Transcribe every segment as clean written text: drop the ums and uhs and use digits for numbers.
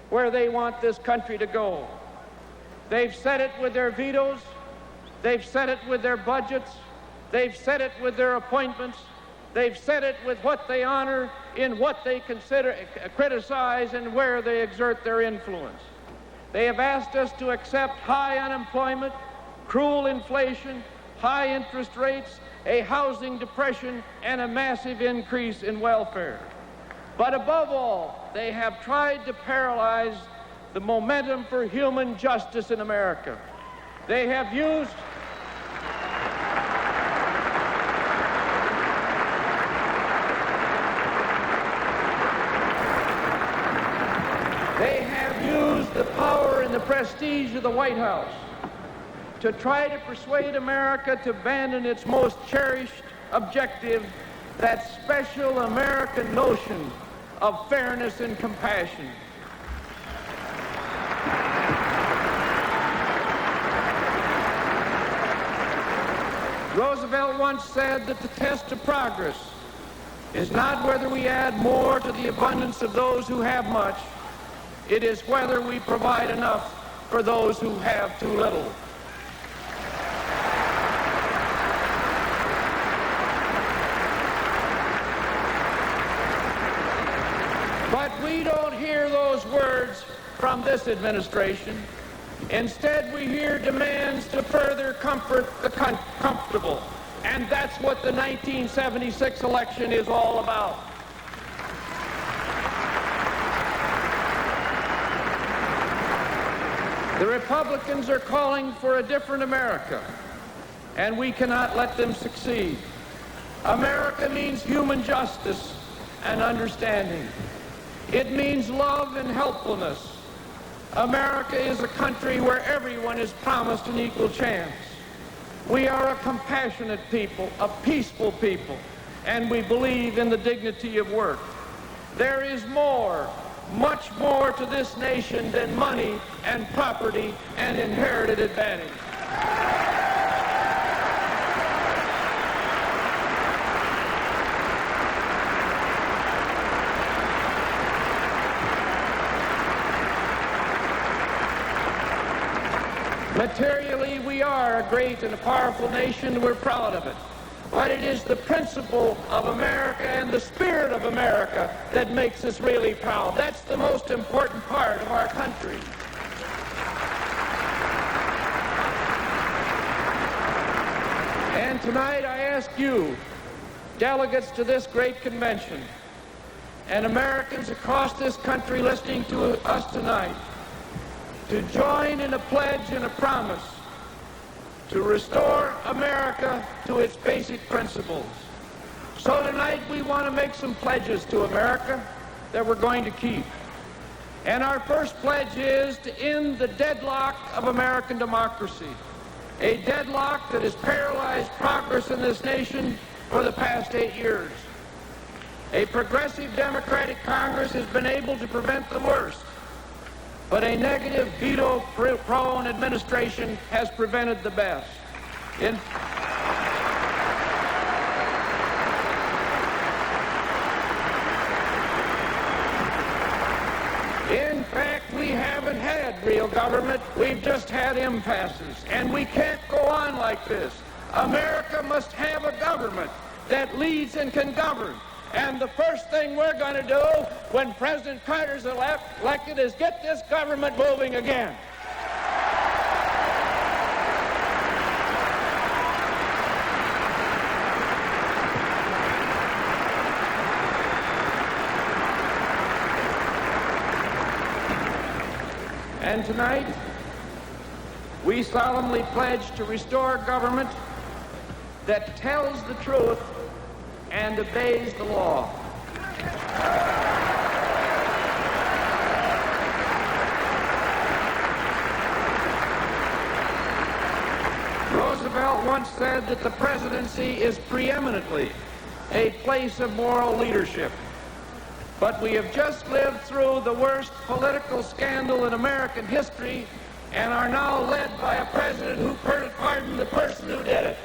where they want this country to go. They've said it with their vetoes. They've said it with their budgets. They've said it with their appointments. They've said it with what they honor, in what they criticize, and where they exert their influence. They have asked us to accept high unemployment, cruel inflation, high interest rates, a housing depression, and a massive increase in welfare. But above all, they have tried to paralyze the momentum for human justice in America. They have used the power and the prestige of the White House to try to persuade America to abandon its most cherished objective, that special American notion of fairness and compassion. Roosevelt once said that the test of progress is not whether we add more to the abundance of those who have much, it is whether we provide enough for those who have too little. But we don't hear those words from this administration. Instead, we hear demands to further comfort the comfortable. And that's what the 1976 election is all about. The Republicans are calling for a different America, and we cannot let them succeed. America means human justice and understanding. It means love and helpfulness. America is a country where everyone is promised an equal chance. We are a compassionate people, a peaceful people, and we believe in the dignity of work. There is more, much more to this nation than money and property and inherited advantage. Materially, we are a great and a powerful nation. We're proud of it. But it is the principle of America and the spirit of America that makes us really proud. That's the most important part of our country. And tonight I ask you, delegates to this great convention, and Americans across this country listening to us tonight, to join in a pledge and a promise to restore America to its basic principles. So tonight we want to make some pledges to America that we're going to keep. And our first pledge is to end the deadlock of American democracy, a deadlock that has paralyzed progress in this nation for the past 8 years. A progressive Democratic Congress has been able to prevent the worst, but a negative, veto-prone administration has prevented the best. In fact, we haven't had real government. We've just had impasses. And we can't go on like this. America must have a government that leads and can govern. And the first thing we're going to do when President Carter's elected is get this government moving again. And tonight, we solemnly pledge to restore government that tells the truth and obeys the law. Roosevelt once said that the presidency is preeminently a place of moral leadership. But we have just lived through the worst political scandal in American history and are now led by a president who pardoned the person who did it.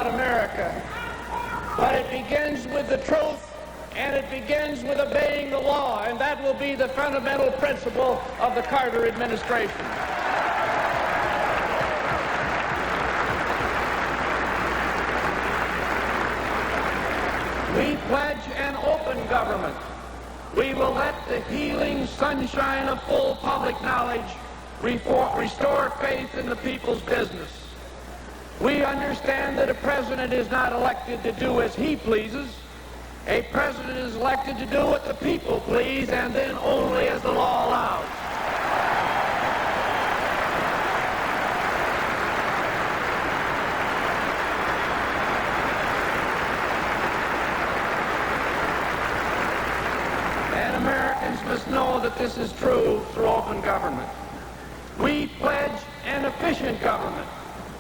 about America. But it begins with the truth, and it begins with obeying the law, and that will be the fundamental principle of the Carter administration. We pledge an open government. We will let the healing sunshine of full public knowledge restore faith in the people's business. We understand that a president is not elected to do as he pleases. A president is elected to do what the people please, and then only as the law allows. And Americans must know that this is true through open government. We pledge an efficient government.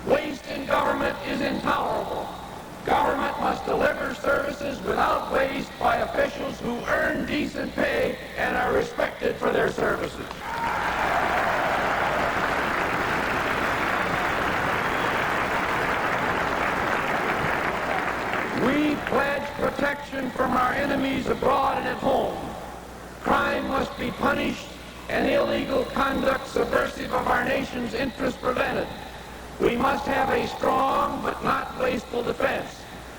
Waste in government is intolerable. Government must deliver services without waste by officials who earn decent pay and are respected for their services. We pledge protection from our enemies abroad and at home. Crime must be punished and illegal conduct subversive of our nation's interests prevented. We must have a strong but not wasteful defense.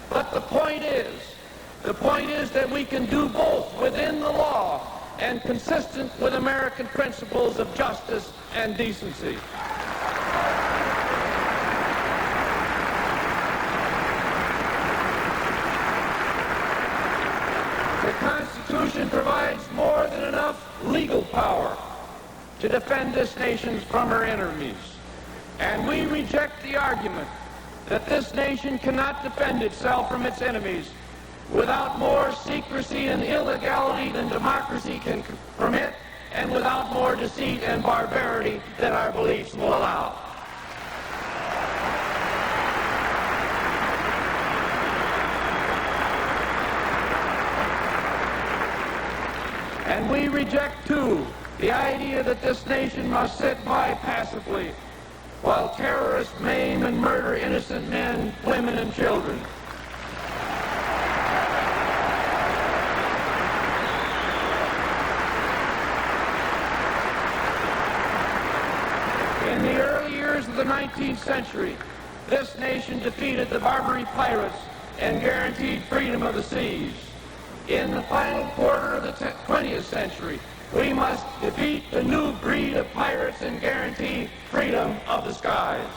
But the point is that we can do both within the law and consistent with American principles of justice and decency. The Constitution provides more than enough legal power to defend this nation from her enemies. And we reject the argument that this nation cannot defend itself from its enemies without more secrecy and illegality than democracy can permit, and without more deceit and barbarity than our beliefs will allow. And we reject, too, the idea that this nation must sit by passively while terrorists maim and murder innocent men, women, and children. In the early years of the 19th century, this nation defeated the Barbary pirates and guaranteed freedom of the seas. In the final quarter of the 20th century, we must defeat the new breed of pirates and guarantee freedom of the skies.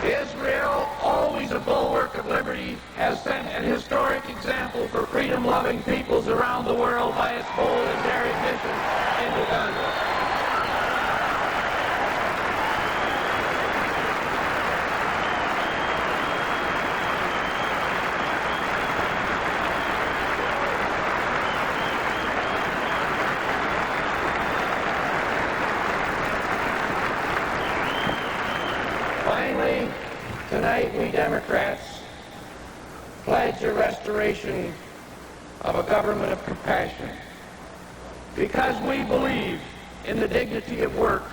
Israel, always a bulwark of liberty, has set an historic example for freedom-loving peoples around the world by its bold and daring mission in Uganda. Finally, tonight we Democrats pledge a restoration of a government of compassion because we believe in the dignity of work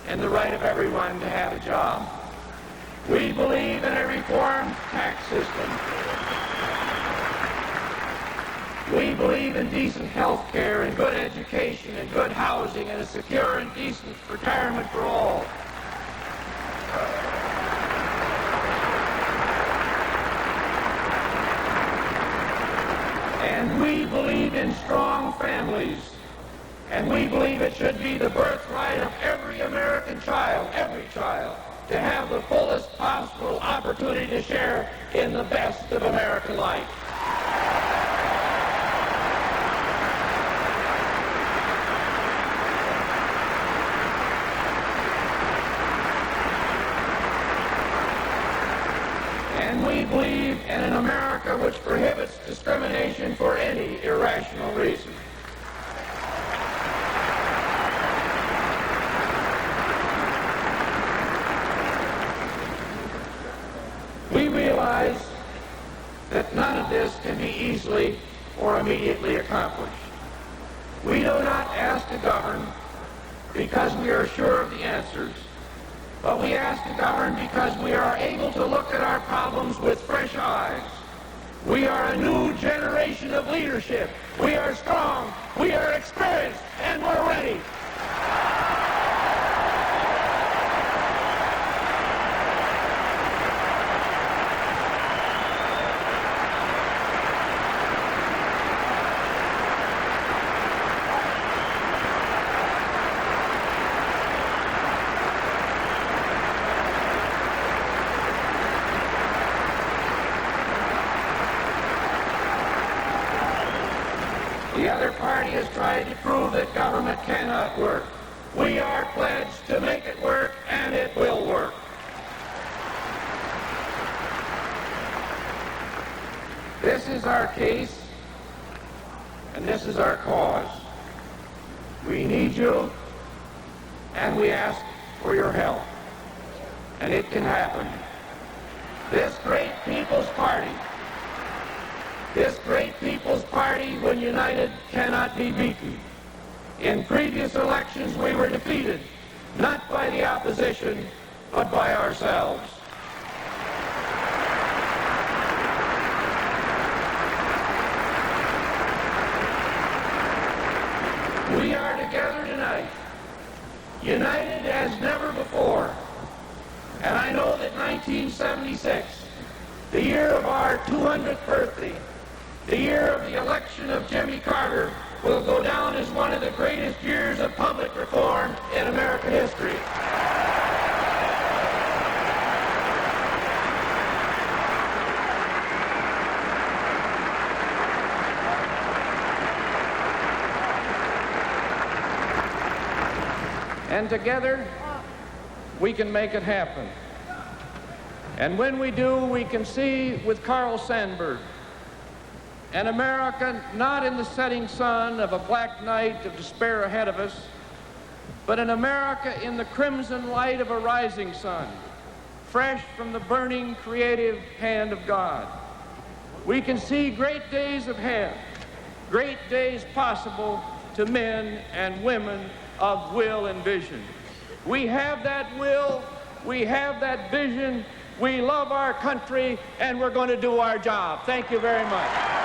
and the right of everyone to have a job. We believe in a reformed tax system. We believe in decent health care and good education and good housing and a secure and decent retirement for all. And we believe in strong families. And we believe it should be the birthright of every American child, to have the fullest possible opportunity to share in the best of American life. And we believe in an America which prohibits discrimination for any irrational reason. We realize that none of this can be easily or or immediately accomplish. We do not ask to govern because we are sure of the answers, but we ask to govern because we are able to look at our problems with fresh eyes. We are a new generation of leadership. We are strong, we are experienced, and we're ready. The other party has tried to prove that government cannot work. We are pledged to make it work, and it will work. This is our case, and this is our cause. We need you, and we ask for your help. And it can happen. This great people's party, when united, cannot be beaten. In previous elections, we were defeated, not by the opposition, but by ourselves. We are together tonight, united as never before. And I know that 1976, the year of our 200th birthday, the year of the election of Jimmy Carter, will go down as one of the greatest years of public reform in American history. And together, we can make it happen. And when we do, we can see with Carl Sandburg an America not in the setting sun of a black night of despair ahead of us, but an America in the crimson light of a rising sun, fresh from the burning creative hand of God. We can see great days ahead, great days possible to men and women of will and vision. We have that will, we have that vision, we love our country, and we're going to do our job. Thank you very much.